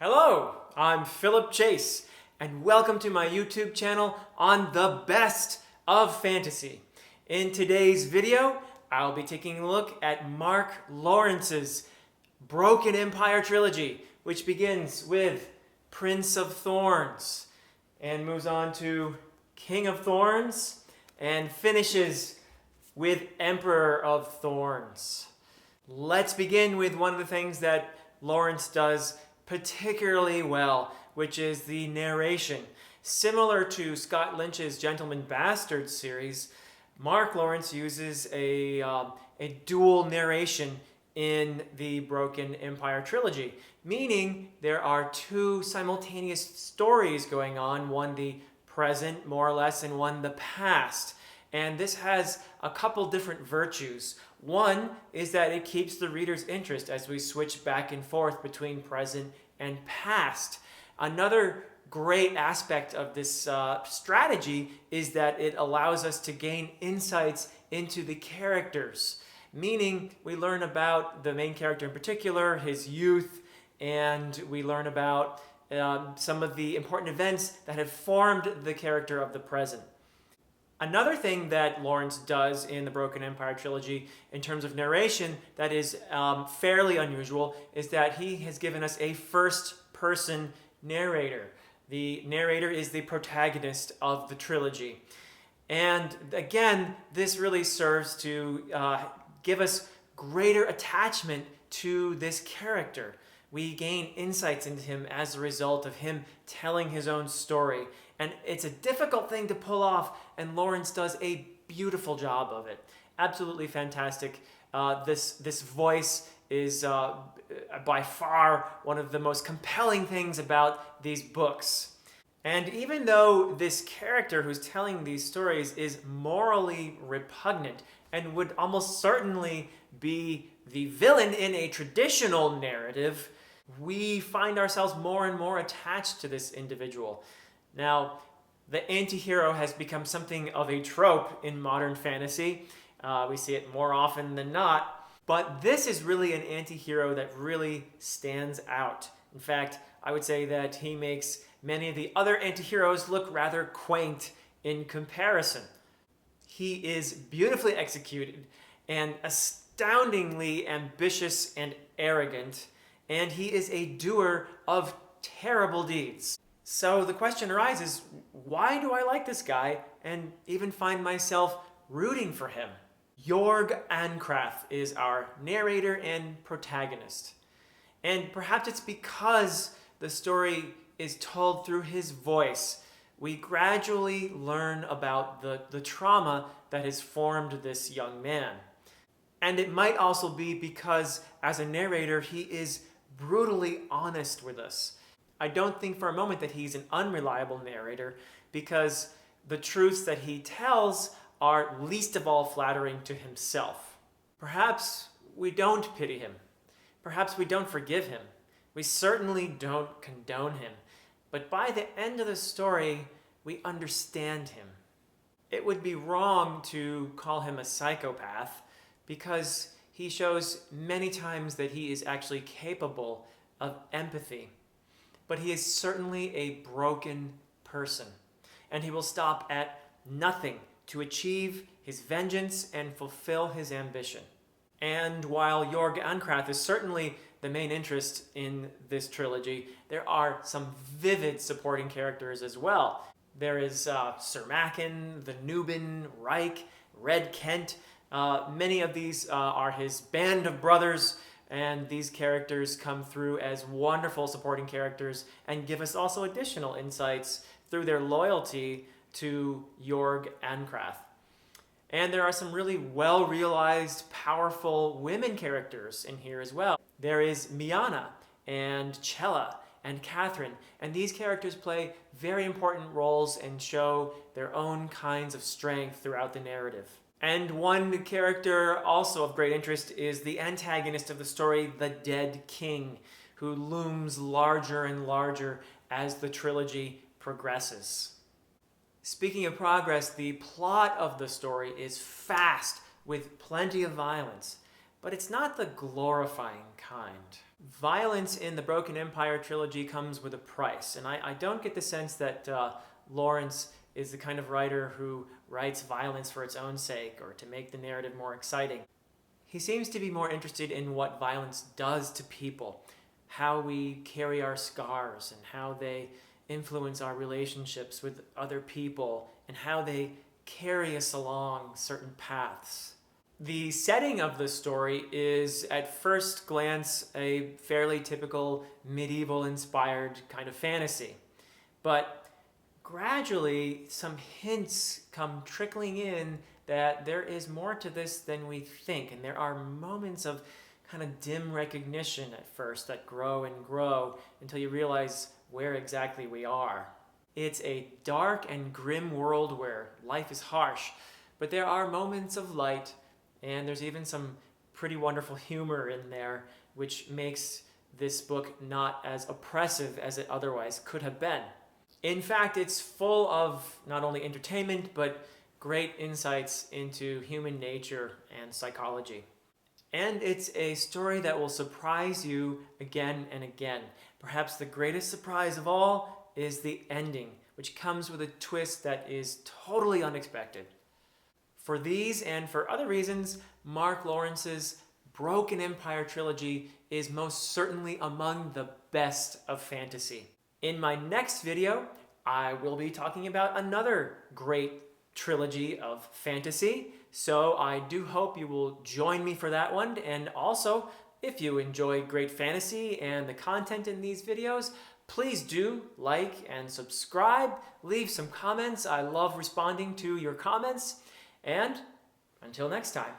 Hello, I'm Philip Chase, and welcome to my YouTube channel on the best of fantasy. In today's video, I'll be taking a look at Mark Lawrence's Broken Empire trilogy, which begins with Prince of Thorns and moves on to King of Thorns and finishes with Emperor of Thorns. Let's begin with one of the things that Lawrence does particularly well, which is the narration. Similar to Scott Lynch's Gentleman Bastards series, Mark Lawrence uses a dual narration in the Broken Empire trilogy, meaning there are two simultaneous stories going on, one the present, more or less, and one the past. And this has a couple different virtues. One is that it keeps the reader's interest as we switch back and forth between present and past. Another great aspect of this strategy is that it allows us to gain insights into the characters, meaning we learn about the main character in particular, his youth, and we learn about some of the important events that have formed the character of the present. Another thing that Lawrence does in the Broken Empire trilogy in terms of narration that is fairly unusual is that he has given us a first-person narrator. The narrator is the protagonist of the trilogy. And again, this really serves to give us greater attachment to this character. We gain insights into him as a result of him telling his own story. And it's a difficult thing to pull off, and Lawrence does a beautiful job of it. Absolutely fantastic. This voice is by far one of the most compelling things about these books. And even though this character who's telling these stories is morally repugnant and would almost certainly be the villain in a traditional narrative, we find ourselves more and more attached to this individual. Now, the anti-hero has become something of a trope in modern fantasy. We see it more often than not. But this is really an anti-hero that really stands out. In fact, I would say that he makes many of the other anti-heroes look rather quaint in comparison. He is beautifully executed and astoundingly ambitious and arrogant, and he is a doer of terrible deeds. So the question arises, why do I like this guy and even find myself rooting for him? Jorg Ankrath is our narrator and protagonist. And perhaps it's because the story is told through his voice. We gradually learn about the trauma that has formed this young man. And it might also be because, as a narrator, he is brutally honest with us. I don't think for a moment that he's an unreliable narrator, because the truths that he tells are least of all flattering to himself. Perhaps we don't pity him. Perhaps we don't forgive him. We certainly don't condone him. But by the end of the story, we understand him. It would be wrong to call him a psychopath, because he shows many times that he is actually capable of empathy. But he is certainly a broken person, and he will stop at nothing to achieve his vengeance and fulfill his ambition. And while Jorg Ankrath is certainly the main interest in this trilogy, there are some vivid supporting characters as well. There is Sir Mackin, the Nuban, Reich, Red Kent. Many of these are his band of brothers, and these characters come through as wonderful supporting characters and give us also additional insights through their loyalty to Jorg Ankrath. And there are some really well-realized, powerful women characters in here as well. There is Miana and Chella and Catherine, and these characters play very important roles and show their own kinds of strength throughout the narrative. And one character also of great interest is the antagonist of the story, the Dead King, who looms larger and larger as the trilogy progresses. Speaking of progress, the plot of the story is fast with plenty of violence, but it's not the glorifying kind. Violence in the Broken Empire trilogy comes with a price, and I don't get the sense that Lawrence is the kind of writer who writes violence for its own sake or to make the narrative more exciting. He seems to be more interested in what violence does to people, how we carry our scars and how they influence our relationships with other people and how they carry us along certain paths. The setting of the story is, at first glance, a fairly typical medieval-inspired kind of fantasy. But gradually, some hints come trickling in that there is more to this than we think, and there are moments of kind of dim recognition at first that grow and grow until you realize where exactly we are. It's a dark and grim world where life is harsh, but there are moments of light, and there's even some pretty wonderful humor in there, which makes this book not as oppressive as it otherwise could have been. In fact, it's full of not only entertainment, but great insights into human nature and psychology. And it's a story that will surprise you again and again. Perhaps the greatest surprise of all is the ending, which comes with a twist that is totally unexpected. For these and for other reasons, Mark Lawrence's Broken Empire trilogy is most certainly among the best of fantasy. In my next video, I will be talking about another great trilogy of fantasy, so I do hope you will join me for that one. And also, if you enjoy great fantasy and the content in these videos, please do like and subscribe, leave some comments. I love responding to your comments, and until next time.